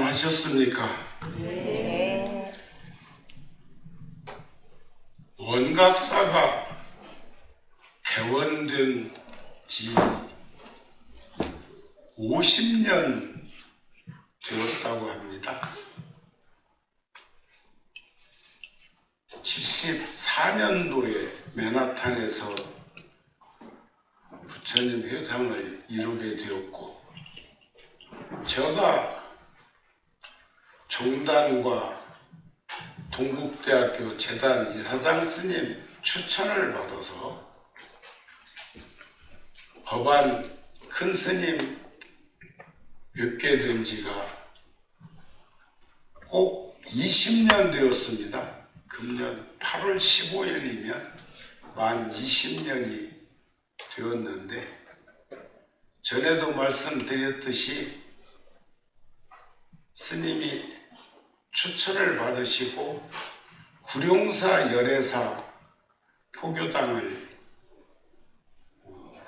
안녕하셨습니까? 네. 원각사가 개원된 지 50년 되었다고 합니다. 74년도에 맨하탄에서 부처님 회상을 이루게 되었고, 제가 종단과 동국대학교 재단 이사장 스님 추천을 받아서 법안 큰 스님 뵙게 된 지가 꼭 20년 되었습니다. 금년 8월 15일이면 만 20년이 되었는데, 전에도 말씀드렸듯이 스님이 추천을 받으시고 구룡사 열애사 포교당을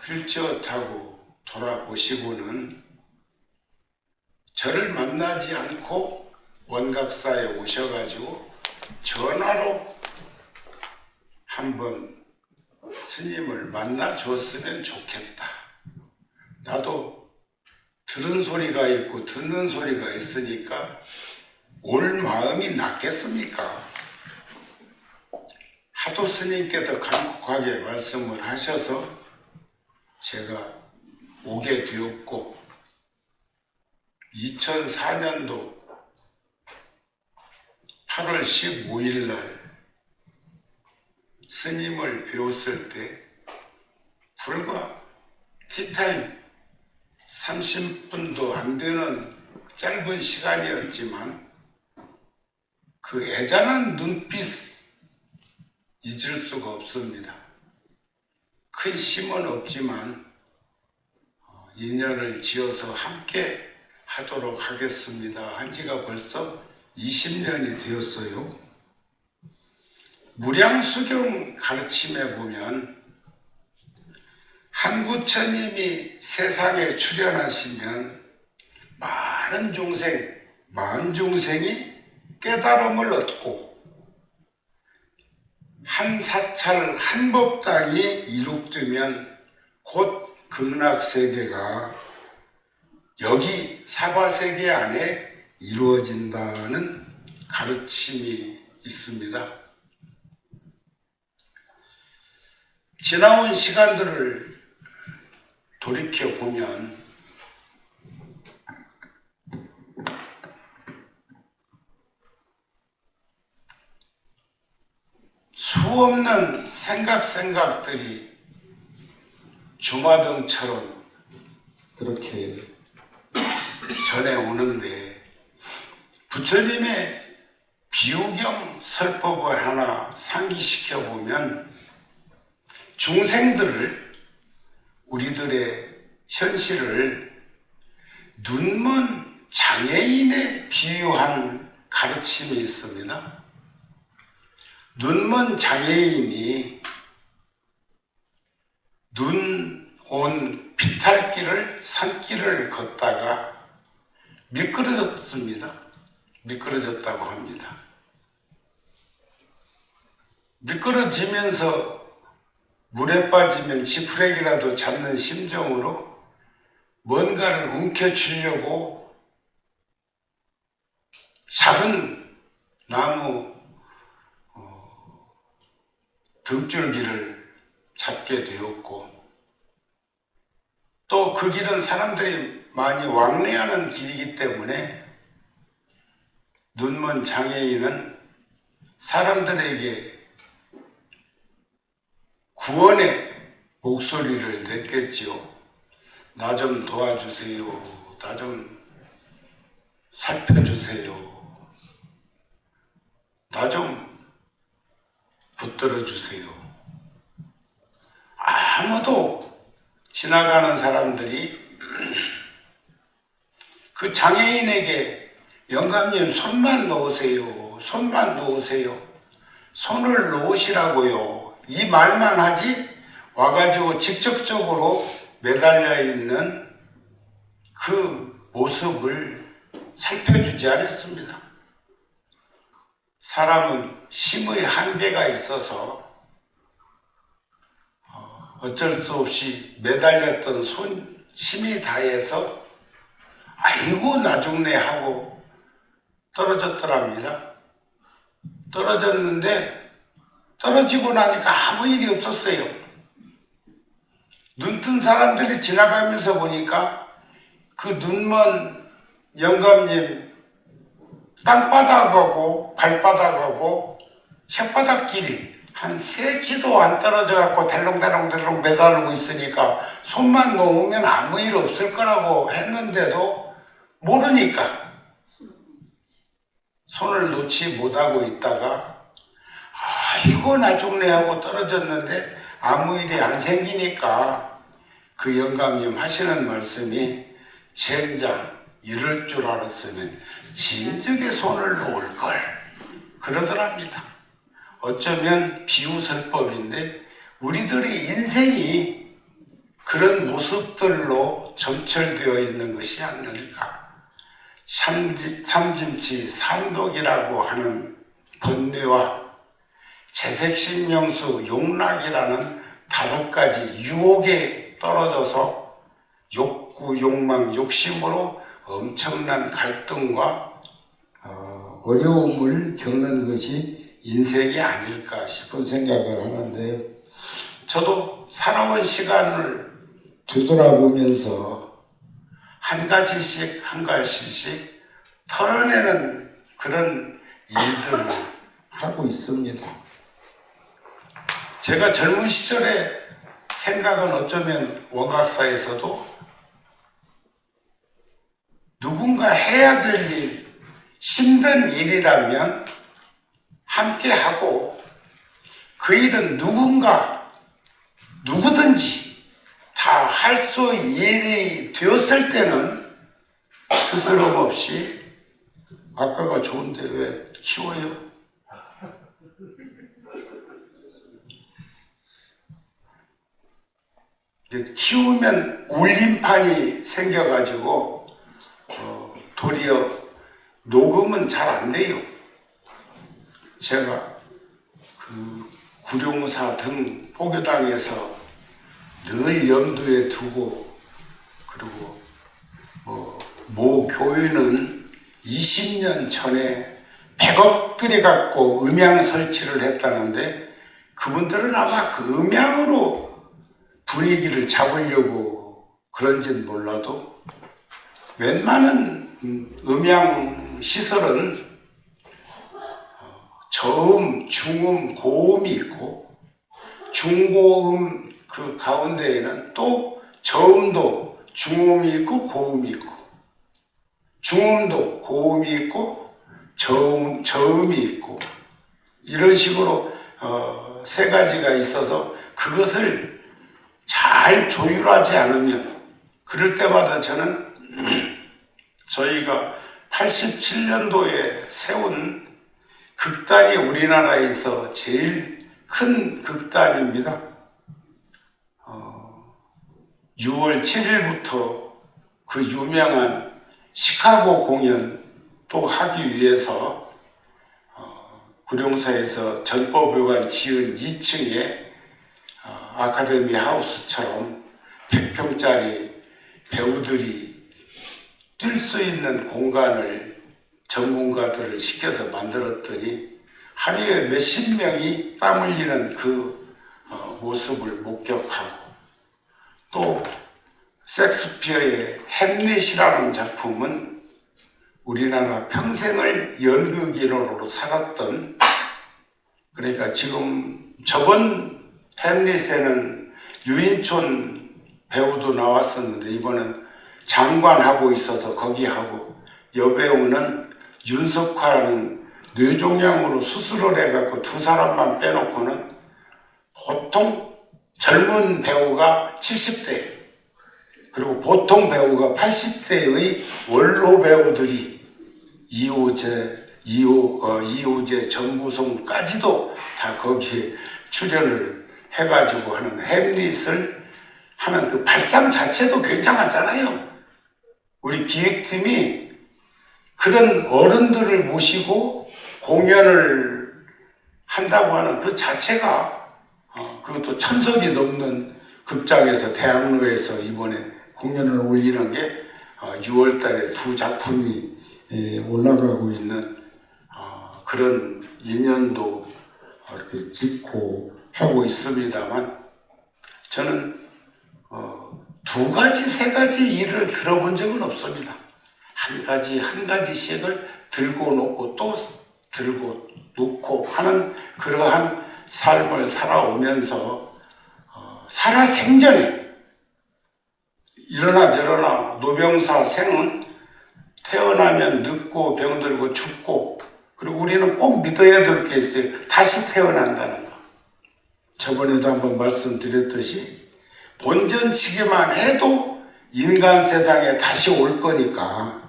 휠체어 타고 돌아오시고는 저를 만나지 않고 원각사에 오셔가지고 전화로 한번 스님을 만나 줬으면 좋겠다. 나도 들은 소리가 있고 듣는 소리가 있으니까 올 마음이 낫겠습니까? 하도 스님께서 간곡하게 말씀을 하셔서 제가 오게 되었고, 2004년도 8월 15일 날 스님을 배웠을 때 불과 티타임 30분도 안 되는 짧은 시간이었지만 그 애잔한 눈빛 잊을 수가 없습니다. 큰 힘은 없지만 인연을 지어서 함께 하도록 하겠습니다. 한 지가 벌써 20년이 되었어요. 무량수경 가르침에 보면 한 부처님이 세상에 출현하시면 많은 중생, 만 중생이 깨달음을 얻고 한 사찰, 한 법당이 이룩되면 곧 극락세계가 여기 사바세계 안에 이루어진다는 가르침이 있습니다. 지나온 시간들을 돌이켜보면 수없는 생각들이 주마등처럼 그렇게 전해오는데, 부처님의 비유경 설법을 하나 상기시켜보면 중생들을, 우리들의 현실을 눈먼 장애인에 비유한 가르침이 있습니다. 눈먼 장애인이 눈 온 비탈길을, 산길을 걷다가 미끄러졌습니다. 미끄러졌다고 합니다. 미끄러지면서 물에 빠지면 지푸레기라도 잡는 심정으로 뭔가를 움켜쥐려고 작은 나무 등줄기를 잡게 되었고, 또 그 길은 사람들이 많이 왕래하는 길이기 때문에 눈먼 장애인은 사람들에게 구원의 목소리를 냈겠지요. 나 좀 도와주세요. 나 좀 살펴주세요. 나 좀 붙들어 주세요. 아무도 지나가는 사람들이 그 장애인에게 영감님 손만 놓으세요. 손만 놓으세요. 손을 놓으시라고요. 이 말만 하지 와가지고 직접적으로 매달려 있는 그 모습을 살펴주지 않았습니다. 사람은 힘의 한계가 있어서 어쩔 수 없이 매달렸던 힘이 다해서 아이고 나중내 하고 떨어졌더랍니다. 떨어졌는데 떨어지고 나니까 아무 일이 없었어요. 눈뜬 사람들이 지나가면서 보니까 그 눈먼 영감님 땅바닥하고 발바닥하고 혓바닥끼리 한 3치도 안 떨어져 갖고 델롱델롱델롱 매달리고 있으니까 손만 놓으면 아무 일 없을 거라고 했는데도 모르니까 손을 놓지 못하고 있다가 아이고 나중내 하고 떨어졌는데 아무 일이 안 생기니까 그 영감님 하시는 말씀이 젠장 이럴 줄 알았으면 진즉에 손을 놓을 걸 그러더랍니다. 어쩌면 비유설법인데 우리들의 인생이 그런 모습들로 점철되어 있는 것이 아닐까. 삼짐치 삼독이라고 하는 번뇌와 재색신명수 용락이라는 5가지 유혹에 떨어져서 욕구, 욕망, 욕심으로 엄청난 갈등과 어려움을 겪는 것이 인생이 아닐까 싶은 생각을 하는데, 저도 살아온 시간을 되돌아보면서 한 가지씩 털어내는 그런 일들을 하고 있습니다. 제가 젊은 시절의 생각은 어쩌면 원각사에서도 누군가 해야 될 일, 힘든 일이라면 함께 하고 그 일은 누구든지 다 할 수 일이 되었을 때는 스스럼 없이 아까가 좋은데 왜 키워요? 키우면 울림판이 생겨가지고 도리어 녹음은 잘 안 돼요. 제가 그 구룡사 등 포교당에서 늘 염두에 두고, 그리고 모 교회는 20년 전에 100억 들여갖고 음향 설치를 했다는데 그분들은 아마 그 음향으로 분위기를 잡으려고 그런지는 몰라도 웬만한 음향 시설은 저음, 중음, 고음이 있고 중고음 그 가운데에는 또 저음도 중음이 있고 고음이 있고 중음도 고음이 있고 저음이 있고 이런 식으로 3가지가 있어서 그것을 잘 조율하지 않으면 그럴 때마다 저는 저희가 87년도에 세운 극단이 우리나라에서 제일 큰 극단입니다. 6월 7일부터 그 유명한 시카고 공연 또 하기 위해서 구룡사에서 전법회관 지은 2층에 아카데미 하우스처럼 100평짜리 배우들이 뛸 수 있는 공간을 전문가들을 시켜서 만들었더니 하루에 몇십 명이 땀 흘리는 그 모습을 목격하고, 또 섹스피어의 햄릿이라는 작품은 우리나라 평생을 연극인으로 살았던, 그러니까 지금 저번 햄릿에는 유인촌 배우도 나왔었는데 이번엔 장관하고 있어서 거기 하고, 여배우는 윤석화라는 뇌종양으로 수술을 해갖고 2사람만 빼놓고는 보통 젊은 배우가 70대 그리고 보통 배우가 80대의 원로 배우들이 이호재, 전무송까지도 다 거기에 출연을 해가지고 하는 햄릿을 하는 그 발상 자체도 굉장하잖아요. 우리 기획팀이 그런 어른들을 모시고 공연을 한다고 하는 그 자체가 그것도 1000석이 넘는 극장에서 대학로에서 이번에 공연을 올리는 게 6월 달에 2 작품이 올라가고 있는 그런 인연도 이렇게 짓고 하고 있습니다만 저는 2가지, 3가지 일을 들어본 적은 없습니다. 한 가지씩을 들고 놓고 또 들고 놓고 하는 그러한 삶을 살아오면서 살아생전에 이러나 저러나 노병사 생은 태어나면 늙고 병들고 죽고 그리고 우리는 꼭 믿어야 될 게 있어요. 다시 태어난다는 거. 저번에도 한번 말씀드렸듯이 본전치기만 해도 인간 세상에 다시 올 거니까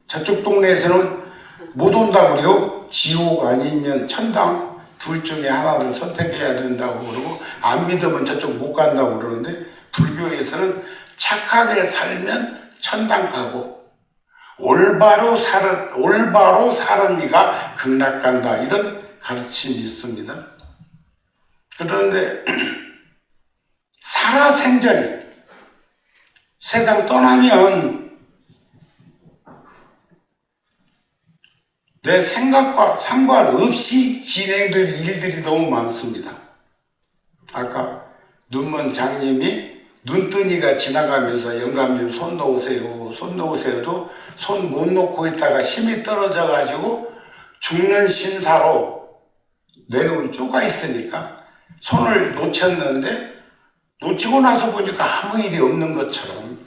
저쪽 동네에서는 못 온다고 그래요. 지옥 아니면 천당 둘 중에 하나를 선택해야 된다고 그러고 안 믿으면 저쪽 못 간다고 그러는데 불교에서는 착하게 살면 천당 가고 올바로 사는 이가 극락 간다 이런 가르침이 있습니다. 그런데 살아생전에 세상 떠나면 내 생각과 상관없이 진행될 일들이 너무 많습니다. 아까 눈먼 장님이 눈뜨니가 지나가면서 영감님 손 놓으세요. 손 놓으세요도 손 못 놓고 있다가 힘이 떨어져 가지고 죽는 신사로 내려온 쪼가 있으니까 손을 놓쳤는데 놓치고 나서 보니까 아무 일이 없는 것처럼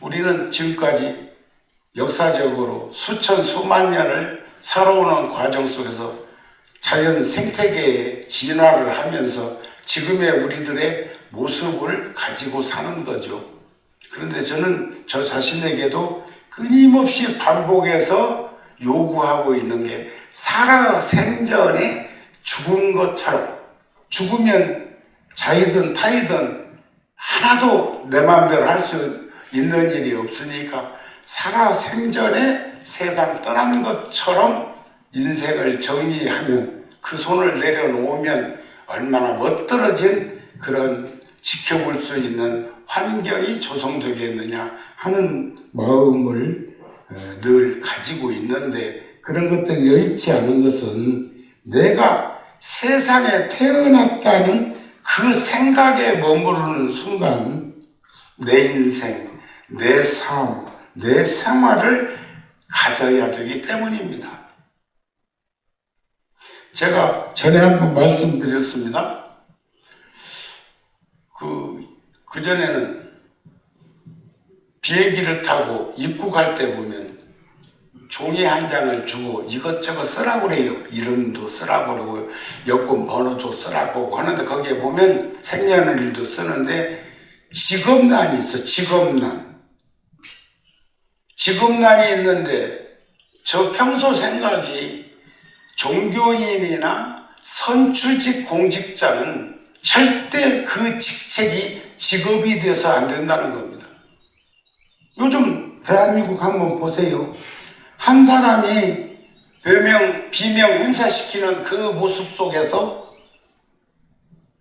우리는 지금까지 역사적으로 수천 수만 년을 살아오는 과정 속에서 자연 생태계의 진화를 하면서 지금의 우리들의 모습을 가지고 사는 거죠. 그런데 저는 저 자신에게도 끊임없이 반복해서 요구하고 있는 게 살아생전에 죽은 것처럼 죽으면 자이든 타이든 하나도 내 마음대로 할 수 있는 일이 없으니까 살아생전에 세상 떠난 것처럼 인생을 정리하면 그 손을 내려놓으면 얼마나 멋들어진 그런 지켜볼 수 있는 환경이 조성되겠느냐 하는 마음을 늘 가지고 있는데 그런 것들이 여의치 않은 것은 내가 세상에 태어났다는 그 생각에 머무르는 순간 내 인생, 내 삶, 내 생활을 가져야 되기 때문입니다. 제가 전에 한번 말씀드렸습니다. 그전에는 비행기를 타고 입국할 때 보면 종이 한 장을 주고 이것저것 쓰라고 그래요. 이름도 쓰라고 그러고 여권 번호도 쓰라고 하는데 거기에 보면 생년일도 쓰는데 직업란이 있어. 직업란이 있는데 저 평소 생각이 종교인이나 선출직 공직자는 절대 그 직책이 직업이 돼서 안 된다는 겁니다. 요즘 대한민국 한번 보세요. 한 사람이 비명 행사시키는 그 모습 속에서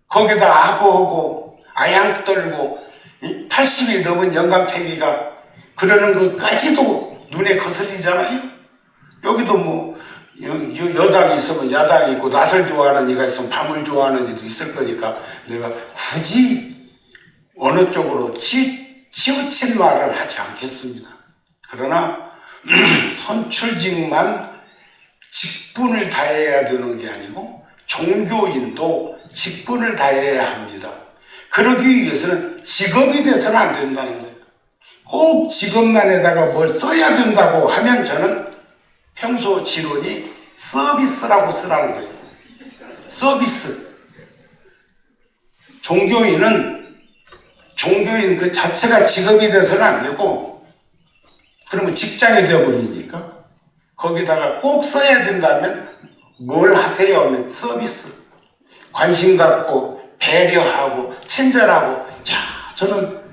거기다 아부하고 아양 떨고 80이 넘은 영감탱이가 그러는 것까지도 눈에 거슬리잖아요. 여기도 뭐 여당이 있으면 야당이 있고 낮을 좋아하는 이가 있으면 밤을 좋아하는 이도 있을 거니까 내가 굳이 어느 쪽으로 치우친 말을 하지 않겠습니다. 그러나 선출직만 직분을 다해야 되는 게 아니고 종교인도 직분을 다해야 합니다. 그러기 위해서는 직업이 돼서는 안 된다는 거예요. 꼭 직업란에다가 뭘 써야 된다고 하면 저는 평소 지론이 서비스라고 쓰라는 거예요. 서비스. 종교인 그 자체가 직업이 돼서는 안 되고 그러면 직장이 되어버리니까 거기다가 꼭 써야 된다면 뭘 하세요 하면 서비스. 관심 갖고 배려하고 친절하고. 자, 저는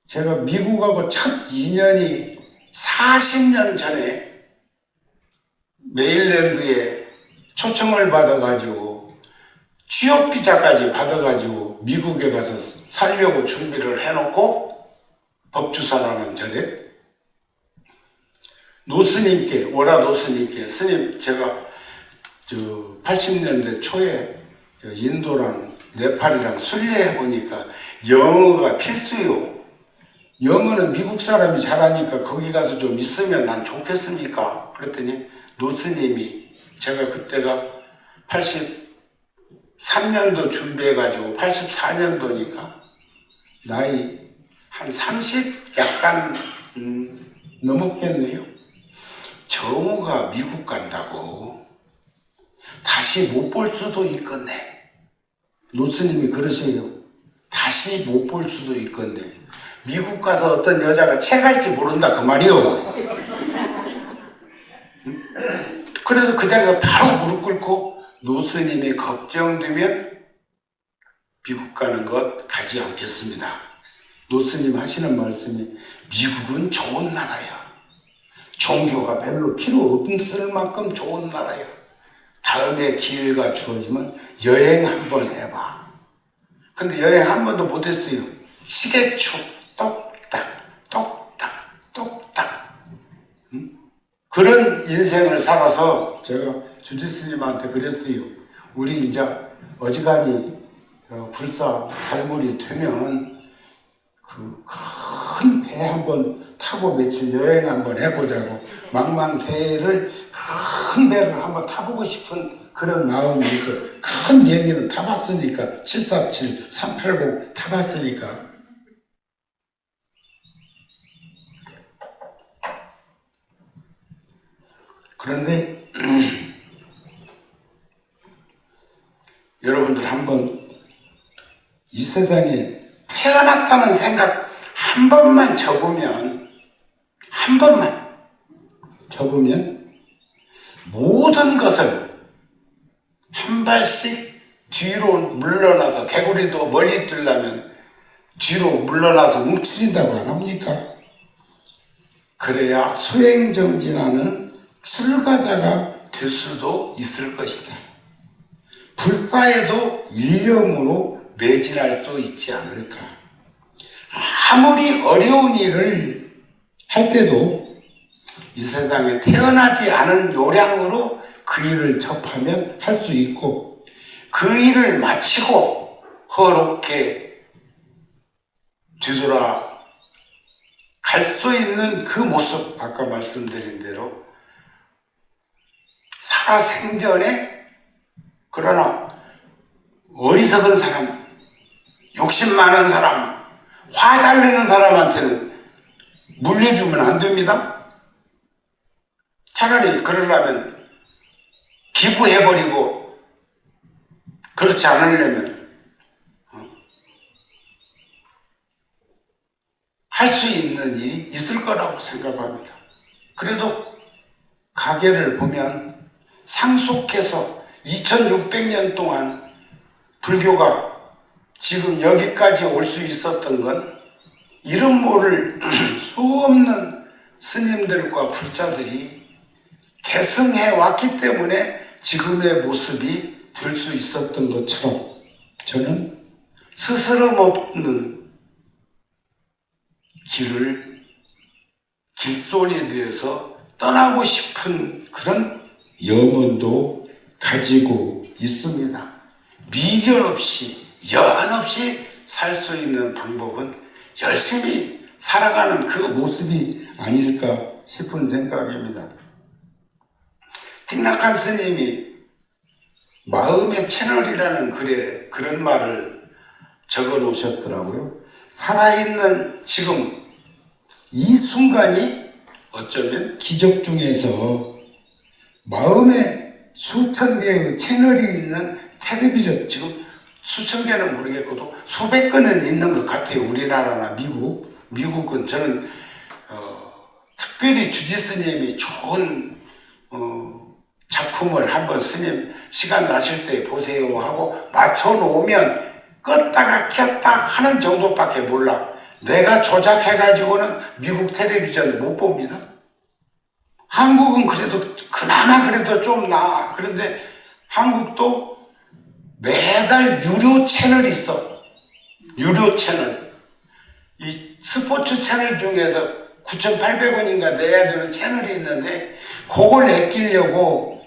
제가 미국하고 첫 인연이 40년 전에 메일랜드에 초청을 받아가지고 취업 비자까지 받아가지고 미국에 가서 살려고 준비를 해놓고 법주사라는 절에 노스님께, 오라 노스님께, 스님 제가 80년대 초에 인도랑 네팔이랑 순례해 보니까 영어가 필수요. 영어는 미국 사람이 잘하니까 거기 가서 좀 있으면 난 좋겠습니까? 그랬더니 노스님이, 제가 그때가 83년도 준비해가지고 84년도니까 나이 한 30 약간 넘었겠네요. 정우가 미국 간다고 다시 못 볼 수도 있겠네. 노스님이 그러세요. 다시 못 볼 수도 있겠네. 미국 가서 어떤 여자가 채갈지 모른다 그 말이요. 그래서 그 자리에서 바로 무릎 꿇고 노스님이 걱정되면 미국 가는 것 가지 않겠습니다. 노스님 하시는 말씀이 미국은 좋은 나라야. 종교가 별로 필요 없을 만큼 좋은 나라야. 다음에 기회가 주어지면 여행 한번 해봐. 근데 여행 한 번도 못했어요. 시계축 똑딱 똑딱 똑딱. 그런 인생을 살아서 제가 주지스님한테 그랬어요. 우리 이제 어지간히 불사 발물이 되면 그 큰 배 한번 타고 며칠 여행 한번 해보자고, 망망대해를 큰 배를 한번 타보고 싶은 그런 마음이 있어. 큰 비행기는 타봤으니까 747, 380 타봤으니까. 그런데 여러분들 한번 이 세상에 태어났다는 생각 한 번만 접으면, 한 번만 접으면 모든 것을 한 발씩 뒤로 물러나서, 개구리도 머리 뜨려면 뒤로 물러나서 뭉쳐진다고 안 합니까? 그래야 수행정진하는 출가자가 될 수도 있을 것이다. 불사에도 일념으로 매진할 수 있지 않을까. 아무리 어려운 일을 할 때도 이 세상에 태어나지 않은 요량으로 그 일을 접하면 할 수 있고, 그 일을 마치고 허롭게 뒤돌아 갈 수 있는 그 모습, 아까 말씀드린 대로 살아생전에, 그러나 어리석은 사람, 욕심 많은 사람, 화 잘 내는 사람한테는 물려주면 안 됩니다. 차라리 그러려면 기부해버리고, 그렇지 않으려면 할 수 있는 일이 있을 거라고 생각합니다. 그래도 가계를 보면 상속해서 2600년 동안 불교가 지금 여기까지 올 수 있었던 건 이름 모를 수 없는 스님들과 불자들이 계승해 왔기 때문에 지금의 모습이 될 수 있었던 것처럼, 저는 스스럼 없는 길손이 되어서 떠나고 싶은 그런 염원도 가지고 있습니다. 미련 없이, 연 없이 살 수 있는 방법은 열심히 살아가는 그 모습이 아닐까 싶은 생각입니다. 틱낙한 스님이 마음의 채널이라는 글에 그런 말을 적어 놓으셨더라고요. 살아있는 지금 이 순간이 어쩌면 기적 중에서 마음에 수천 개의 채널이 있는 텔레비전, 지금 수천 개는 모르겠고도 수백 건은 있는 것 같아요. 우리나라나 미국은 저는 특별히 주지스님이 좋은 작품을 한번 스님 시간 나실 때 보세요 하고 맞춰놓으면 껐다가 켰다 하는 정도밖에 몰라. 내가 조작해가지고는 미국 텔레비전 못 봅니다. 한국은 그래도 그나마 그래도 좀 나아. 그런데 한국도 매달 유료 채널이 있어. 유료 채널. 이 스포츠 채널 중에서 9,800원인가 내야 되는 채널이 있는데 그걸 아끼려고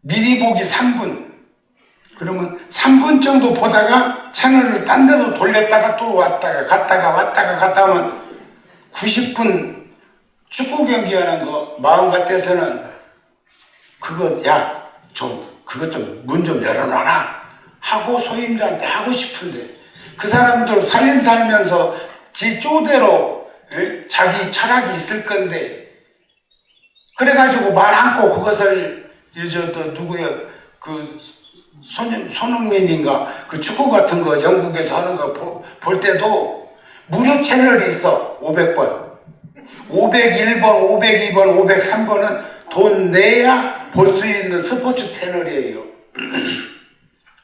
미리 보기 3분. 그러면 3분 정도 보다가 채널을 딴 데로 돌렸다가 또 왔다가 갔다 하면 90분 축구 경기하는 거 마음 같아서는 그거 그것 좀 문 좀 열어놔라 하고 소임자한테 하고 싶은데 그 사람들 살면서 지 쪼대로 자기 철학이 있을 건데 그래가지고 말 않고 그것을 손흥민인가 그 축구 같은 거 영국에서 하는 거 볼 때도 무료 채널이 있어. 500번 501번 502번 503번은 돈 내야 볼 수 있는 스포츠 채널이에요.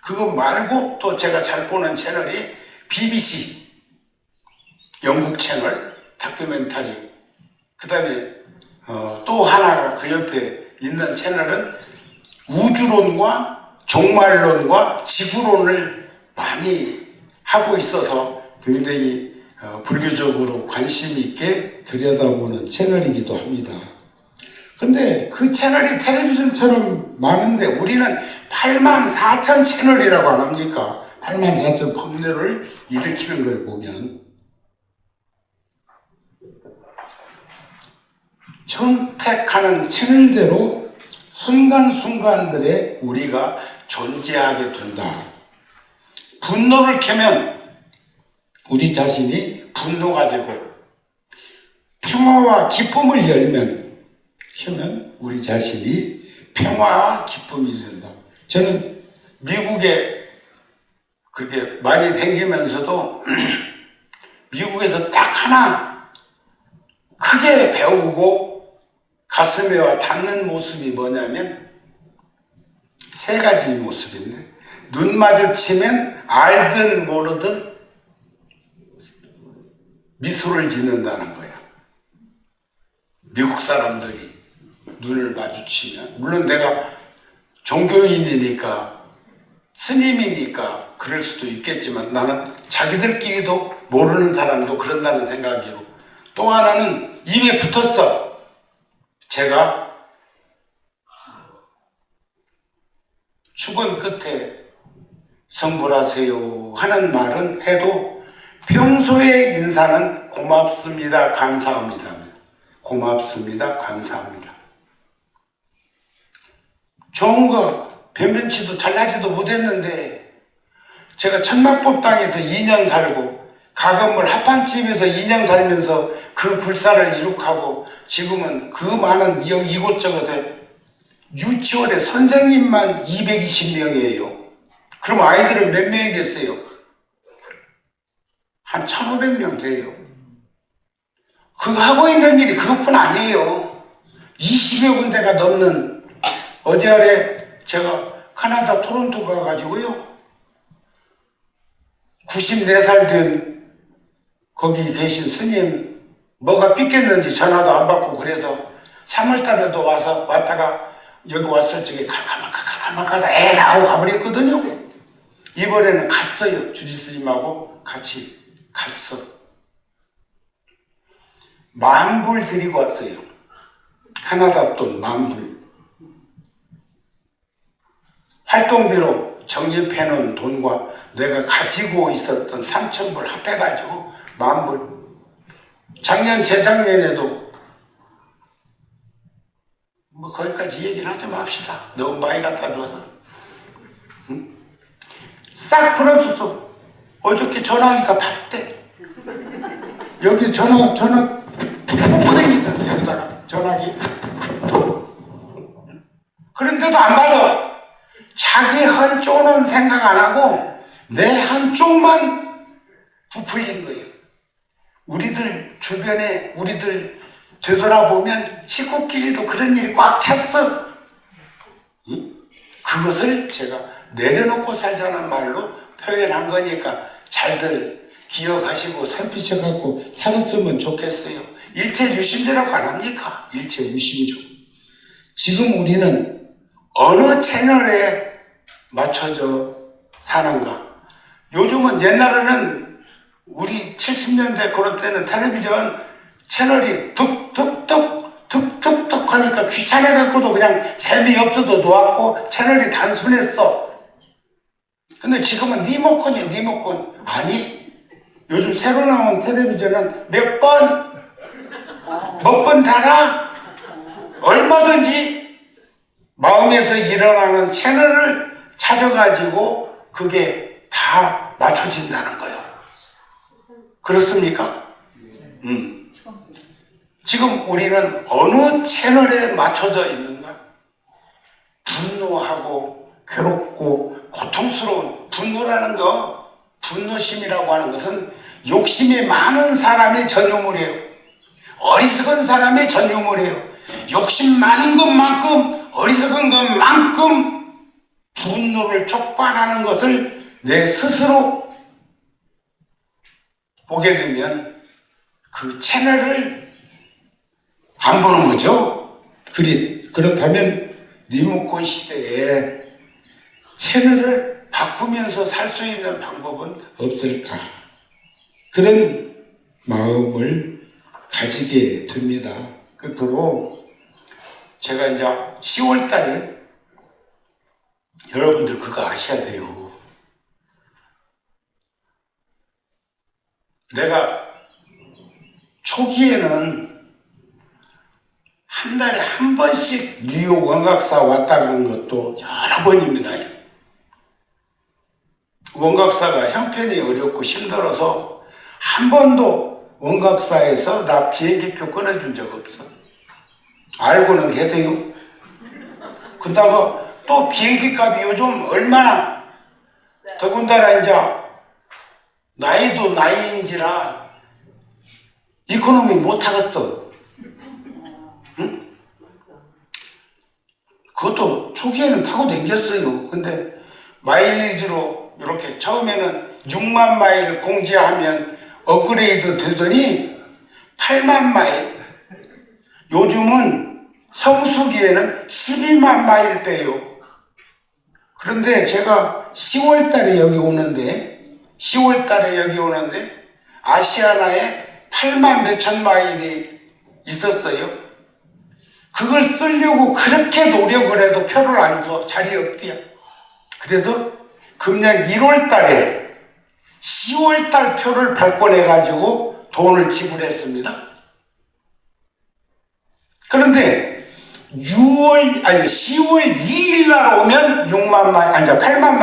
그거 말고 또 제가 잘 보는 채널이 BBC 영국 채널 다큐멘터리 그 다음에 또 하나가 그 옆에 있는 채널은 우주론과 종말론과 지구론을 많이 하고 있어서 굉장히 불교적으로 관심 있게 들여다보는 채널이기도 합니다. 근데 그 채널이 텔레비전처럼 많은데 우리는 84,000 채널이라고 안 합니까? 84,000 법률을 일으키는 걸 보면 선택하는 채널대로 순간순간들에 우리가 존재하게 된다. 분노를 켜면 우리 자신이 분노가 되고 평화와 기쁨을 켜면 우리 자신이 평화와 기쁨이 된다. 저는 미국에 그렇게 많이 다니면서도 미국에서 딱 하나 크게 배우고 가슴에 와 닿는 모습이 뭐냐면 세 가지 모습인데 눈 마주치면 알든 모르든 미소를 짓는다는 거야. 미국 사람들이 눈을 마주치면 물론 내가 종교인이니까 스님이니까 그럴 수도 있겠지만 나는 자기들끼리도 모르는 사람도 그런다는 생각이고 또 하나는 입에 붙었어. 제가 죽은 끝에 성불하세요 하는 말은 해도 평소의 인사는 고맙습니다, 감사합니다. 고맙습니다, 감사합니다. 정우가 변변치도 잘나지도 못했는데 제가 천막법당에서 2년 살고 가건물 합판집에서 2년 살면서 그 불사를 이룩하고 지금은 그 많은 이곳저곳에 유치원에 선생님만 220명이에요. 그럼 아이들은 몇 명이겠어요? 한 1,500명 돼요. 그 하고 있는 일이 그것뿐 아니에요. 20여 군데가 넘는 어제 아래 제가 캐나다 토론토 가가지고요. 94살 된 거기 계신 스님 뭐가 삐깼는지 전화도 안 받고 그래서 3월달에도 왔다가 여기 왔을 적에 가다 하고 가버렸거든요. 이번에는 갔어요. 주지스님하고 같이 갔어. 만불 드리고 왔어요. 캐나다 돈 만불. 활동비로 적립해놓은 돈과 내가 가지고 있었던 3,000불 합해가지고 만불. 작년 재작년에도 뭐 거기까지 얘기를 하지 맙시다. 너무 많이 갖다 줘서 응? 싹 풀어줬어. 어저께 전화하니까 받대. 여기 전화 못 보냅니다. 여기다가 전화기. 그런데도 안 받아. 자기 한쪽은 생각 안 하고 내 한쪽만 부풀린 거예요. 우리들 주변에 우리들 되돌아보면 식구끼리도 그런 일이 꽉 찼어. 응? 그것을 제가 내려놓고 살자는 말로 표현한 거니까 잘들 기억하시고 살피셔갖고 살았으면 좋겠어요. 일체 유심조라고 안 합니까? 일체 유심조. 지금 우리는 어느 채널에 맞춰져 사는가? 요즘은 옛날에는 우리 70년대 그런 때는 텔레비전 채널이 툭툭툭 하니까 귀찮아갖고도 그냥 재미없어도 놓았고 채널이 단순했어. 근데 지금은 리모컨이야, 리모컨. 아니, 요즘 새로 나온 텔레비전은 몇 번 달아? 얼마든지 마음에서 일어나는 채널을 찾아가지고 그게 다 맞춰진다는 거예요. 그렇습니까? 지금 우리는 어느 채널에 맞춰져 있는가? 분노하고 괴롭고 고통스러운 분노라는 거, 분노심이라고 하는 것은 욕심이 많은 사람의 전유물이에요. 어리석은 사람의 전유물이에요. 욕심 많은 것만큼, 어리석은 것만큼 분노를 촉발하는 것을 내 스스로 보게 되면 그 채널을 안 보는 거죠. 그렇다면 리모컨 시대에 채널을 바꾸면서 살 수 있는 방법은 없을까? 그런 마음을 가지게 됩니다. 끝으로 제가 이제 10월 달에 여러분들 그거 아셔야 돼요. 내가 초기에는 한 달에 한 번씩 뉴욕 원각사 왔다 간 것도 여러 번입니다. 원각사가 형편이 어렵고 힘들어서 한 번도 원각사에서 나 비행기표 끊어준 적 없어. 알고는 계세요? 그다가 또 비행기 값이 요즘 얼마나, 더군다나 이제 나이도 나이인지라 이코노미 못 하겠어. 응? 그것도 초기에는 타고 댕겼어요. 근데 마일리지로 이렇게 처음에는 6만 마일 공제하면 업그레이드 되더니 8만 마일. 요즘은 성수기에는 12만 마일 빼요. 그런데 제가 10월 달에 여기 오는데 아시아나에 8만 몇천 마일이 있었어요. 그걸 쓰려고 그렇게 노력을 해도 표를 안 줘. 자리 없대요. 그래서 금년 1월 달에 10월 달 표를 발권해가지고 돈을 지불했습니다. 그런데 10월 2일 날 오면 6만 마일, 아니 8만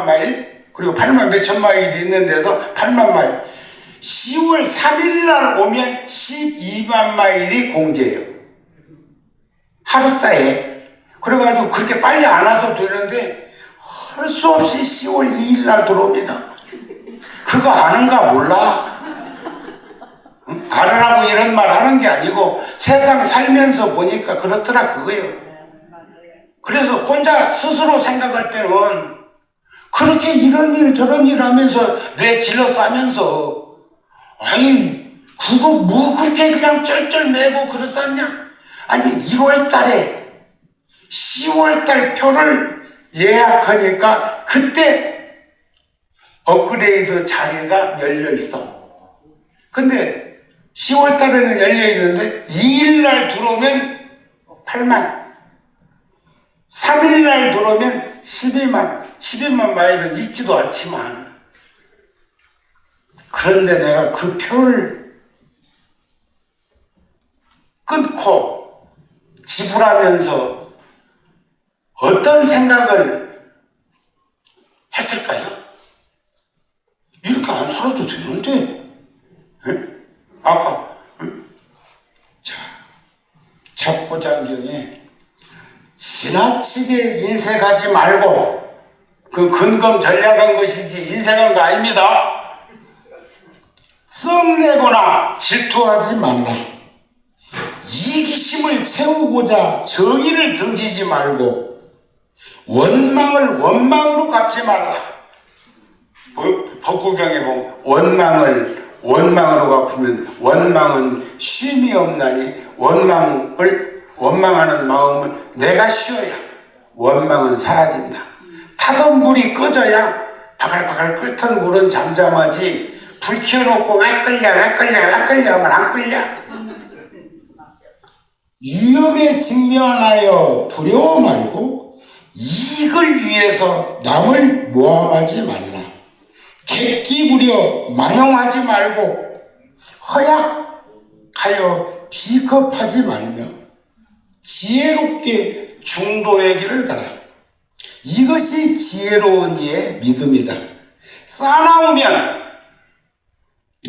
마일, 그리고 8만 몇천 마일이 있는 데서 8만 마일. 10월 3일 날 오면 12만 마일이 공제예요. 하루 사이에. 그래가지고 그렇게 빨리 안 와도 되는데 할 수 없이 10월 2일 날 들어옵니다. 그거 아는가 몰라? 응? 알으라고 이런 말 하는 게 아니고 세상 살면서 보니까 그렇더라 그거예요. 그래서 혼자 스스로 생각할 때는 그렇게 이런 일 저런 일 하면서 뇌 질러 싸면서 아니 그거 뭐 그렇게 그냥 쩔쩔매고 그랬었냐? 아니 1월 달에 10월 달 표를 예약하니까 그때 업그레이드 자리가 열려 있어. 근데 10월 달에는 열려 있는데 2일 날 들어오면 8만, 3일 날 들어오면 12만 마일은 있지도 않지만, 그런데 내가 그 표를 끊고 지불하면서 어떤 생각을 했을까요? 이렇게 안 살아도 되는데, 아까 잡고장경에 지나치게 인색하지 말고 그 근검 전략한 것이지 인색한 거 아닙니다. 썩내거나 질투하지 말라. 이기심을 채우고자 정의를 등지지 말고 원망을 원망으로 갚지 말라. 법구경에 보면 원망을 원망으로 갚으면 원망은 쉼이 없나니 원망을 원망하는 마음을 내가 쉬어야 원망은 사라진다. 타던 불이 꺼져야 바글바글 끓던 물은 잠잠하지. 불 켜놓고 왜 끌려 하면 안 끌려. 위험에 직면하여 두려워 말고 이익을 위해서 남을 모함하지 말라. 객기 부려 만용하지 말고 허약하여 비겁하지 말며 지혜롭게 중도의 길을 가라. 이것이 지혜로운 이의 믿음이다. 싸나우면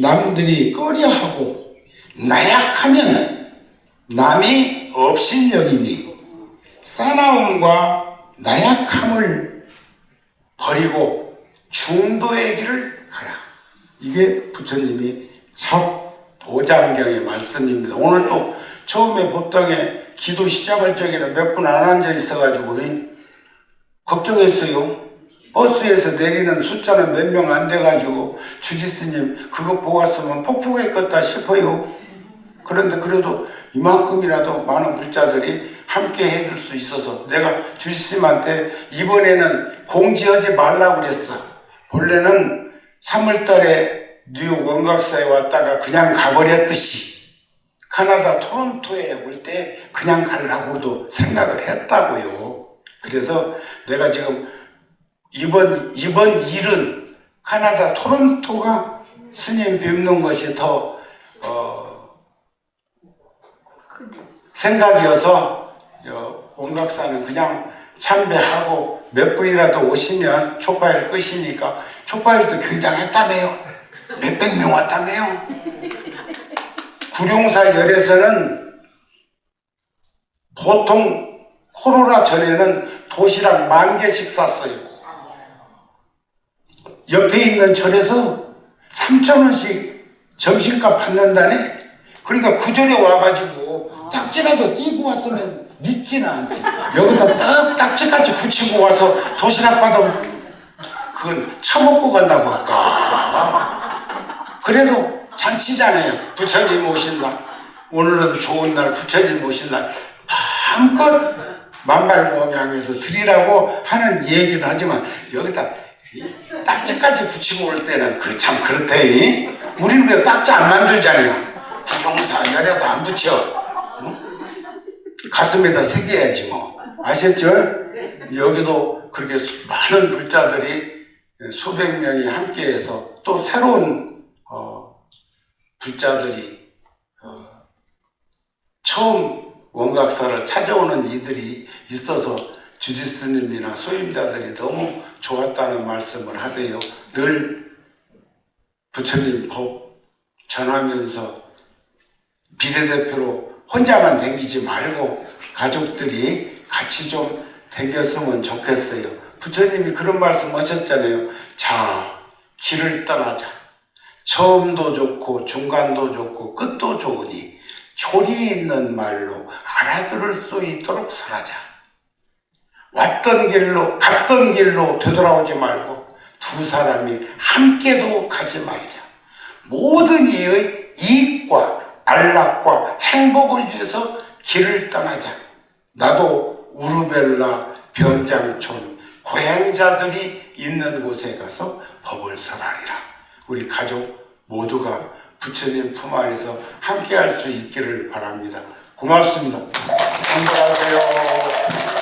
남들이 꺼려하고 나약하면 남이 업신여기니 싸나움과 나약함을 버리고 중도의 길을 가라. 이게 부처님이 첫 도장경의 말씀입니다. 오늘 또 처음에 법당에 기도 시작할 적에는 몇 분 안 앉아 있어가지고 걱정했어요. 버스에서 내리는 숫자는 몇 명 안 돼가지고 주지스님 그거 보고 왔으면 폭포했겠다 싶어요. 그런데 그래도 이만큼이라도 많은 불자들이 함께 해줄 수 있어서 내가 주지스님한테 이번에는 공지하지 말라고 그랬어. 본래는 3월달에 뉴욕 원각사에 왔다가 그냥 가버렸듯이 캐나다 토론토에 올 때 그냥 가려고도 생각을 했다고요. 그래서 내가 지금 이번 일은 캐나다 토론토가 스님 뵙는 것이 더 생각이어서 원각사는 그냥 참배하고 몇 분이라도 오시면 촉파일 끝이니까 촉파일도 굉장했다며요. 몇백 명 왔다며요. 구룡사 열에서는 보통 코로나 전에는 도시락 10,000개씩 쌌어요. 옆에 있는 절에서 3,000원씩 점심값 받는다네. 그러니까 그 절에 와가지고 딱지라도 띄고 왔으면 믿지는 않지. 여기다 딱지까지 붙이고 와서 도시락 받으면 그건 처먹고 간다고 할까. 그래도 잔치잖아요. 부처님 오신다. 오늘은 좋은 날, 부처님 오신 날 마음껏 만발공양해서 드리라고 하는 얘기를 하지만 여기다 딱지까지 붙이고 올 때는 그 참 그렇대. 우리는 왜 딱지 안 만들잖아요. 구경사 열에도 안 붙여. 응? 가슴에다 새겨야지 뭐. 아셨죠? 여기도 그렇게 많은 불자들이 수백 명이 함께해서 또 새로운 불자들이 처음 원각사를 찾아오는 이들이 있어서 주지스님이나 소임자들이 너무 좋았다는 말씀을 하대요. 늘 부처님 법 전하면서 비례대표로 혼자만 다니지 말고 가족들이 같이 좀 다녔으면 좋겠어요. 부처님이 그런 말씀 하셨잖아요. 자, 길을 떠나자. 처음도 좋고 중간도 좋고 끝도 좋으니 조리 있는 말로 알아들을 수 있도록 살아자. 왔던 길로 갔던 길로 되돌아오지 말고 두 사람이 함께도 가지 말자. 모든 이의 이익과 안락과 행복을 위해서 길을 떠나자. 나도 우르벨라 병장촌 고향자들이 있는 곳에 가서 법을 설하리라. 우리 가족 모두가 부처님 품 안에서 함께 할 수 있기를 바랍니다. 고맙습니다. 행복하세요.